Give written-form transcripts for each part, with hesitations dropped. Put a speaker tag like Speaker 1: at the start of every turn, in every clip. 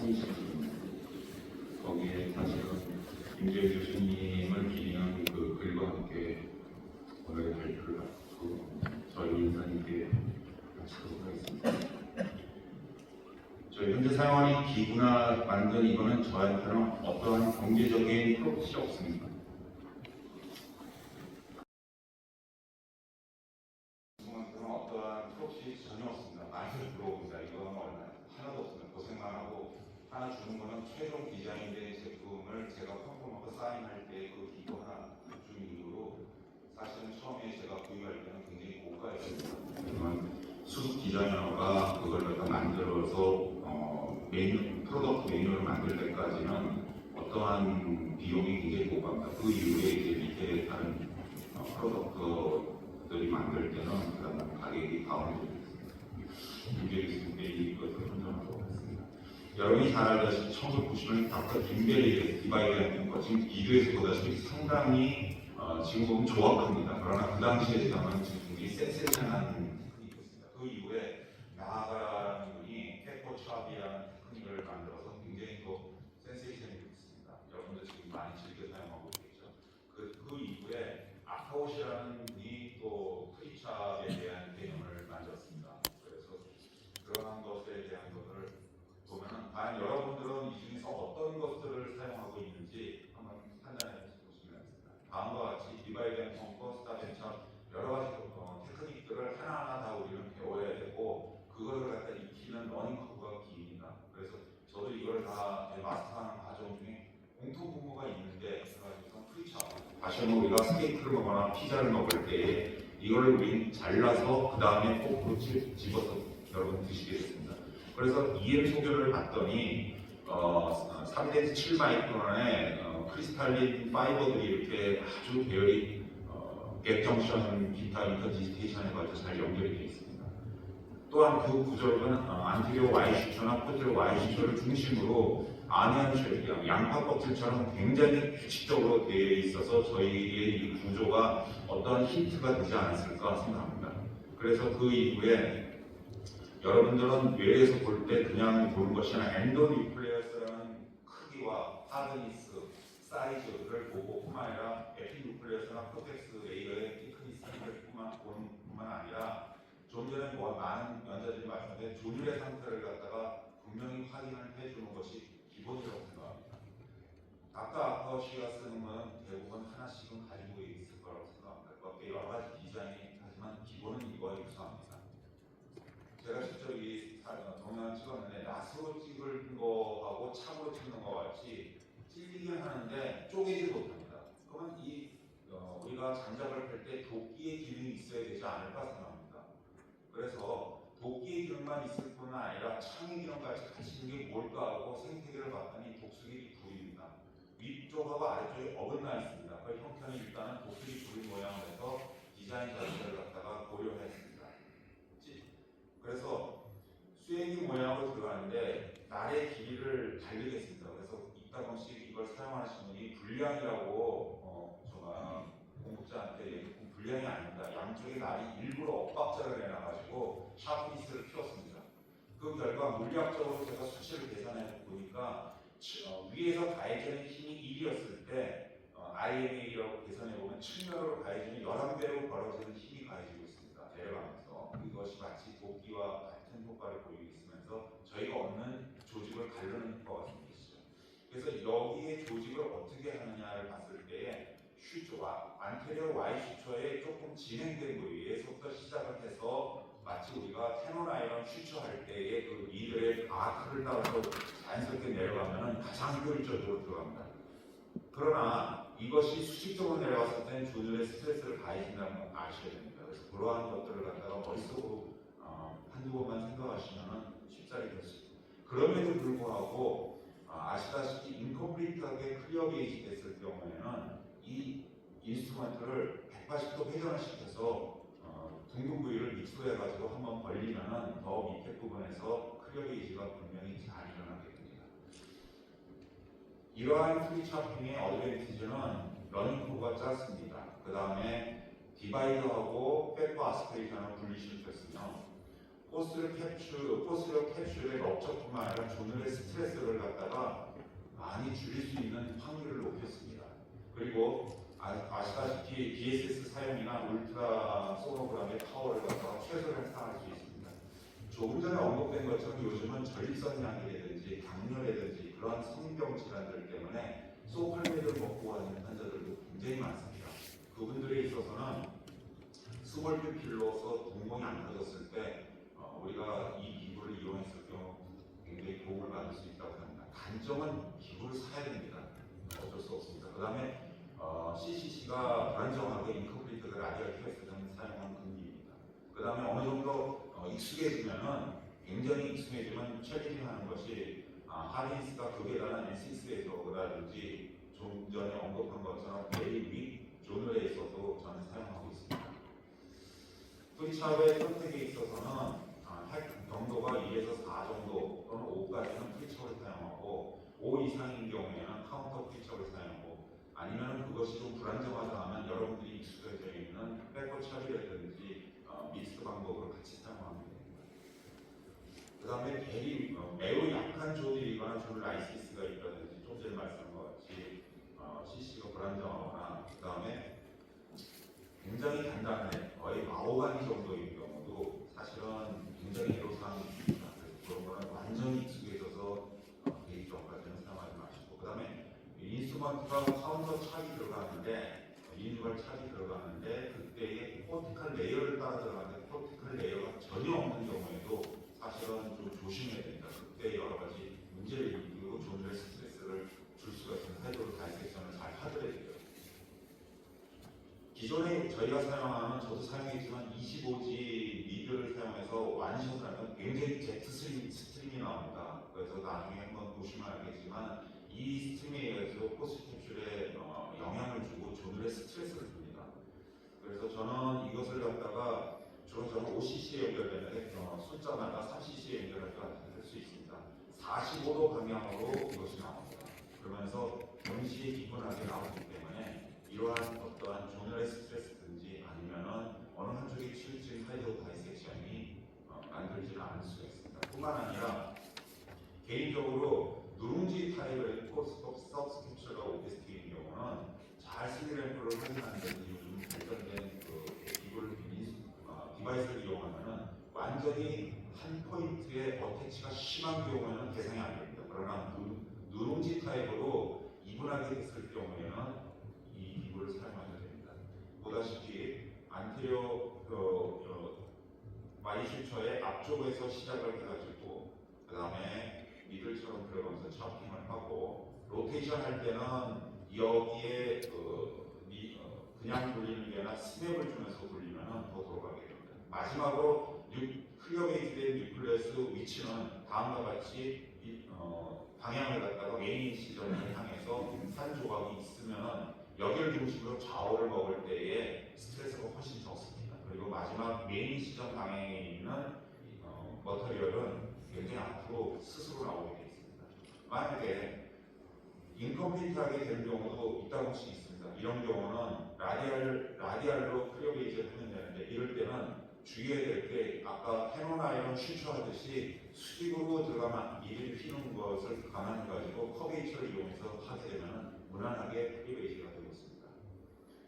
Speaker 1: 30분 거기에 사실은 김재희 교수님을 기리는 그 글과 함께 오늘 발표를 하고 저희 인사님께 마치도록 하겠습니다. 저희 현재 사용하는 기구나 만든 이거는 저한테는 어떠한 경제적인 프로핏이 없습니다. 어떠한 프로핏이 전혀 없습니다. 많이 들어옵니다. 이거는 얼마 하나도 없습니다. 고생만 하고 하나 주는 거는 최종 디자인된 제품을 제가 컨펌하고 사인할 때 그 기구 하나 주는 이유로 사실은 처음에 제가 구입할 때는 굉장히 고가였습니다. 하지만 수습 디자이너가 그걸 갖다 만들어서 프로덕트 매뉴얼을 만들 때까지는 어떠한 비용이 굉장히 고가입니다. 그 이후에 이제 밑에 다른 프로덕트들이 만들 때는 그다음 가격이 다운되고 있습니다. 김재희 이것을 선정하도록 하겠습니다. 여러분이 잘 알다시피 1990년 닥터 김베리의 디바이드라는 것 지금 비교해서 보다시피 상당히 지금 보면 조악합니다. 그러나 그 당시에 제가는 굉장히 센세이션한 테크닉이 있습니다. 그 이후에 나아가라는 분이 페퍼샵이라는 테크닉을 만들어서 굉장히 또 센세이션이 있습니다. 여러분들 지금 많이 즐겨 사용하고 계시죠. 그 이후에 아카오시라는 분이 또 프리샵에 대한 개념을 만들었습니다. 그래서 그러한 것에 대한 것을 보면은 과연 여러분들은 이 중에서 어떤 것들을 사용하고 있는지 한번 판단해 보시면 됩니다. 다음과 같이 디바이드 앤 컨커, 스탑 앤 샵 여러 가지 테크닉들을 하나하나 다 우리는 배워야 되고 그거를 갖다 익히는 러닝 커브가 기입니다. 그래서 저도 이걸 다 마스터하는 과정 중에 공통 분모가 있는데 제가 지금 프리샵 다시 한번 우리가 스테이크를 먹거나 피자를 먹을 때 이걸 우린 잘라서 그 다음에 포크로 집어서 여러분 드시게 됐습니다. 그래서 EM 소견을 봤더니 3에서 7마이크론의 크리스탈린 파이버들이 이렇게 아주 배열이 갭정션, 기타 인터디지테이션에 걸쳐 잘 연결이 되어 있습니다. 또한 그 구조는 안티리오 Y시초나 포티리오 Y시초를 중심으로 아니언 양파 껍질처럼 굉장히 규칙적으로 되어 있어서 저희의 이 구조가 어떠한 힌트가 되지 않았을까 생각합니다. 그래서 그 이후에 여러분들은 외에서 볼 때 그냥 보는 것이 아니라 엔도뉴클레어스라는 크기와 하드니스, 사이즈를 보고 뿐만 아니라 에피뉴클레어스나 프로텍스 레이어의 티크니스를 보는 뿐만 아니라 좀 전에 많은 연자들이 말씀드린 조율의 상태를 갖다가 분명히 확인을 해주는 것이 기본이라고 생각합니다. 아까 씨가 쓰는 건 대부분 하나씩은 가지고 있을 거라고 생각합니다. 그것도 여러 가지 디자인이 하지만 기본은 이거와 유사합니다. 제가 직접 이 동영상 찍었는데 낫으로 찍은 거하고 참으로 찍는 거 같이 찔리긴 하는데 쪼개지 못합니다. 그러면 우리가 장작을 펼 때 도끼의 기능이 있어야 되지 않을까 생각합니다. 그래서 도끼의 기능만 있을 뿐 아니라 창의 기능까지 같이 있는 게 뭘까 하고 생태계를 봤더니 독수리 불입니다. 위쪽하고 아래쪽에 어긋나 있습니다. 그 형태는 일단은 독수리 불 모양을 해서 디자인 자체를 갖다가 고려했습니다. 그래서 쇠기 모양으로 들어가는데 날의 길이를 달리겠습니다. 그래서 이따금씩 이걸 사용하시는 분이 불량이라고 공급자한테 불량이 아닙니다. 양쪽에 날이 일부러 엇박자를 내놔가지고 샤프니스를 피웠습니다. 그 결과 물리학적으로 제가 수치를 계산해 보니까 위에서 가해지는 힘이 1이었을 때 IMA라고 계산해보면 측면으로 가해지는 11배로 벌어지는 힘이 가해지고 있습니다. 내려가면서 이것이 마치 도끼와 같은 효과를 보이고 있으면서 저희가 얻는 조직을 가르는 효과가 생기시죠. 그래서 여기에 조직을 어떻게 하느냐를 봤을 때에 슈초와 안테리어 Y 슈초에 조금 진행된 부위에서부터 시작을 해서 마치 우리가 테논 아이런 슈초 할 때의 그 리들의 아크를 따라서 자연스럽게 내려가면 가장 효율적으로 들어갑니다. 그러나 이것이 수직적으로 내려갔을 때는 조직에 스트레스를 가해진다는 걸 아셔야 됩니다. 그래서 그러한 것들을 갖다가 머릿속으로 한두 번만 생각하시면 쉽사리 될 수 있습니다. 그럼에도 불구하고 아시다시피 인컴플리트하게 클리어 게이지 됐을 경우에는 이 인스트루먼트를 180도 회전을 시켜서 둥근 부위를 밑으로 해가지고 한번 벌리면 더 밑에 부분에서 클리어 게이지가 분명히 잘 일어나게 됩니다. 이러한 프리차핑의 어드밴티지는 러닝 커브가 짧습니다. 그 다음에 디바이더하고 백과 아스피레이션을 분리시켰으며 포스력 캡슐의 럽처뿐만 아니라 조늘의 스트레스를 갖다가 많이 줄일 수 있는 확률을 높였습니다. 그리고 아시다시피 DSS 사용이나 울트라 소노그램의 파워를 갖다가 최소로 향상할 수 있습니다. 조금 전에 언급된 것처럼 요즘은 전립선양이라든지 당뇨라든지 그런 성병 질환들 때문에 소팔메를 먹고 가는 환자들도 굉장히 많습니다. 그분들에 있어서는 스몰 필로서 동공이 안 터졌을 때 우리가 이 기구를 이용했을 경우 굉장히 도움을 받을 수 있다고 합니다. 단점은 기구를 사야 됩니다. 어쩔 수 없습니다. 그 다음에 CCC가 불안정하고 인컴플리트 라디얼 캐스트는 사용은 금기입니다. 그 다음에 어느 정도 익숙해지면은 굉장히 익숙해지면 챌린징하는 것이 하린스가 극에 달한 NC6에서라든지 좀 전에 언급한 것처럼 베리 윗 조널에 있어도 저는 사용하고 있습니다. 프리찹의 선택에 있어서는 핵 경도가 2에서 4 정도 또는 5까지는 프리찹을 사용하고 5 이상인 경우에는 카운터 프리찹을 사용하고 아니면 그것이 좀 불안정하다 하면 여러분들이 익숙해져 있는 백퍼찹이라든지 믹스 방법으로 같이 사용하면 됩니다. 그 다음에 매우 약한 조들이거나 조를 라이시스가 있다든지 좀 전에 말씀한 것 같이 CC가 불안정하거나 그 다음에 굉장히 단단해 거의 마호가니 정도인 경우도 사실은 굉장히 애로사항이 있습니다. 그래서 그런 거는 완전히 익숙해져서 개인 전까지는 사용하지 마시고 그 다음에 인스트루먼트가 카운터 찹이 들어가는데 인유발 찹이 들어가는데 그때의 코티칼 레이어를 따라 들어가는데 코티칼 레이어가 전혀 없는 경우에도 사실은 좀 조심해야 됩니다. 그때 여러 가지 문제를 일으키고 조늘의 스트레스를 줄 수가 있는 태도를 다이섹션을 잘 하더라야 돼요. 기존에 저희가 사용하는 저도 사용했지만 25G 미드를 사용해서 완샷을 하면 굉장히 제트 스트림이 나옵니다. 그래서 나중에 한번 보시면 알겠지만 이 스트림에 의해서 포스 캡슐에 영향을 주고 조늘의 스트레스를 줍니다. 그래서 저는 이것을 갖다가 주로 저는 5cc에 연결되는데 숫자마다 3cc에 연결할 수 있습니다. 45도 방향으로 이것이 나옵니다. 그러면서 동시에 기분하게 나오기 때문에 이러한 어떠한 조늘의 스트레스든지 아니면은 어느 한쪽에 치우친 하이드 다이섹션이 만들지는 않을 수가 있습니다. 뿐만 아니라 개인적으로 누룽지 타입의 서브스 캡슐과 오피스틱인 경우는 잘 스리램프를 확인하는 데 요즘 발전된 기구를 디바이스를 이용하면은 완전히 한 포인트에 어태치가 심한 경우에는 개선이 안 됩니다. 그러나 누룽지 타입으로 이분하게 됐을 경우에는 이 기구를 사용하셔야 됩니다. 보다시피 안테리어 마이슈처의 앞쪽에서 시작을 해가지고 그 다음에 미들처럼 들어가면서 잡핑을 하고 로테이션 할 때는 여기에 그냥 돌리는 게 아니라 스냅을 주면서 돌리면 더 돌아가게 됩니다. 마지막으로 클리어 베이스된 뉴클레스 위치는 다음과 같이 방향을 갖다가 메인 시점을 향해서 산 조각이 있으면 여기를 중심으로 좌우를 먹을 때에 스트레스가 훨씬 적습니다. 그리고 마지막 메인 시점 방향에 있는 머터리얼은 굉장히 앞으로 스스로 나오게 되어 있습니다. 만약에 인컴플리트하게 되는 경우도 있다고 할 수 있습니다. 이런 경우는 라디알로 클리어 베이스를 하면 되는데 이럴 때는 주의해야 될 게 아까 캐논 아이론 슈처하듯이 수직으로 들어가면 미를 휘는 것을 가만히 가지고 커베이처를 이용해서 하게 되면 무난하게 클리어 베이스가 되고 있습니다.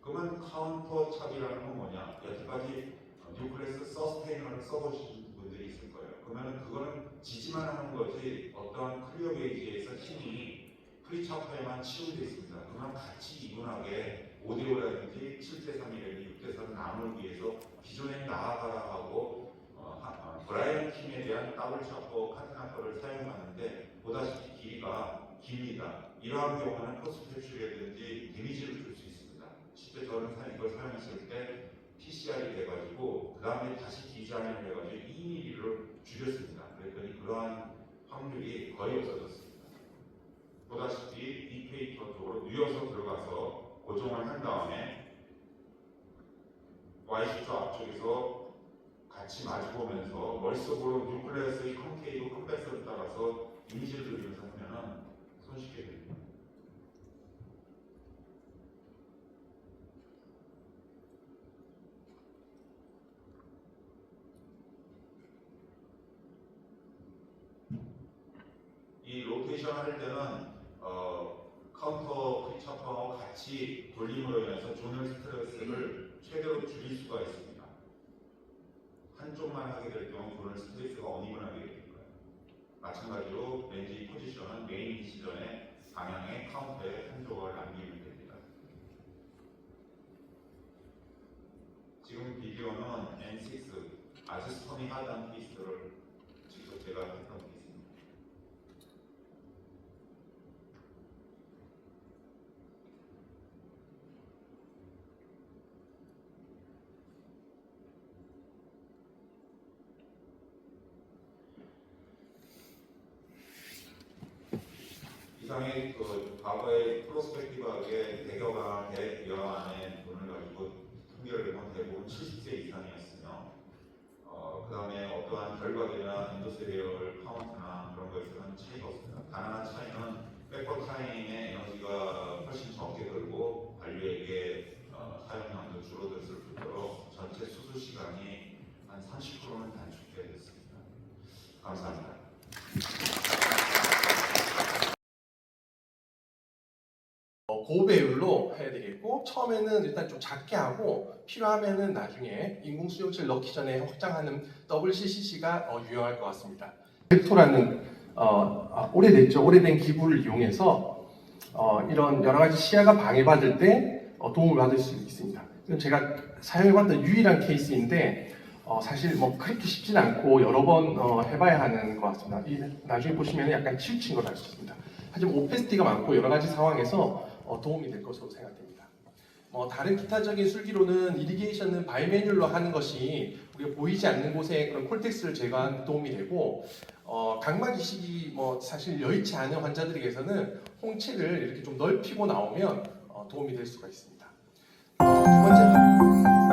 Speaker 1: 그러면 카운터 찹이라는 건 뭐냐? 여태까지 뉴클레스 서스테이너를 써보신 분들이 있을 거예요. 그러면 그거는 지지만 하는 거지 어떠한 클리어 베이지에서 힘이 프리찹화에만 치우되어 있습니다. 그러면 같이 이분하게 5대5라든지 7대3이라든지 6대3 나눔을 위해서 기존에 나아가라 하고 브라이언 킴에 대한 더블 샤퍼 카트나퍼를 사용하는데 보다시피 길이가 깁니다. 이러한 경우는 포스 캡슐이라든지 데미지를 줄 수 있습니다. 실제 저는 이걸 사용했을 때 PCR이 돼가지고 그 다음에 다시 디자인을 해가지고 2mm를 줄였습니다. 그랬더니 그러한 확률이 거의 없어졌습니다. 보다시피 이퀘이터 쪽으로 누워서 들어가서 고정을 한 다음에 Y시트 앞쪽에서 같이 마주보면서 머릿속으로 뉴클레스의 컨케이브 컴패스를 따라서 이미지를 그리면서 하면은 손쉽게 됩니다. 같이 돌림으로 인해서 조널 스트레스를 최대로 줄일 수가 있습니다. 한쪽만 하게 될 경우 조널 스트레스가 어니분하게 될 거예요. 마찬가지로 렌즈의 포지션은 메인 디시전의 방향의 카운터에 한쪽을 남기면 됩니다. 지금 비디오는 N6 아주 스톤이 하드한 피스를 직접 제가 했던 피스입니다. 이상의 그 과거의 프로스펙티브하게 대여가 대여 안에 돈을 가지고 통계를 보면 대부분 70세 이상이었으며 그 다음에 어떠한 결과들이나 엔도세리얼 카운트나 그런 거에서는 차이가 없습니다. 다만 차이는 백업 타임의 에너지가 훨씬 적게 들고 관리에게 사용량도 줄어들었을 뿐더러 전체 수술 시간이 한 30%는 단축되어 됐습니다. 감사합니다.
Speaker 2: 고배율로 해야 되겠고, 처음에는 일단 좀 작게 하고 필요하면은 나중에 인공수용체를 넣기 전에 확장하는 WCCC가 유용할 것 같습니다. 벡토라는 오래됐죠. 오래된 기구를 이용해서 이런 여러 가지 시야가 방해받을 때 도움을 받을 수 있습니다. 이건 제가 사용해봤던 유일한 케이스인데 사실 뭐 그렇게 쉽진 않고 여러 번 해봐야 하는 것 같습니다. 나중에 보시면 약간 치우친 걸 알 수 있습니다. 하지만 오페시티가 많고 여러 가지 상황에서 도움이 될 것으로 생각됩니다. 다른 기타적인 술기로는 이리게이션은 바이매뉴얼로 하는 것이 우리가 보이지 않는 곳에 그런 콜텍스를 제거하는 데 도움이 되고 각막 이식이 사실 여의치 않은 환자들에게서는 홍채를 이렇게 좀 넓히고 나오면 도움이 될 수가 있습니다. 두 번째는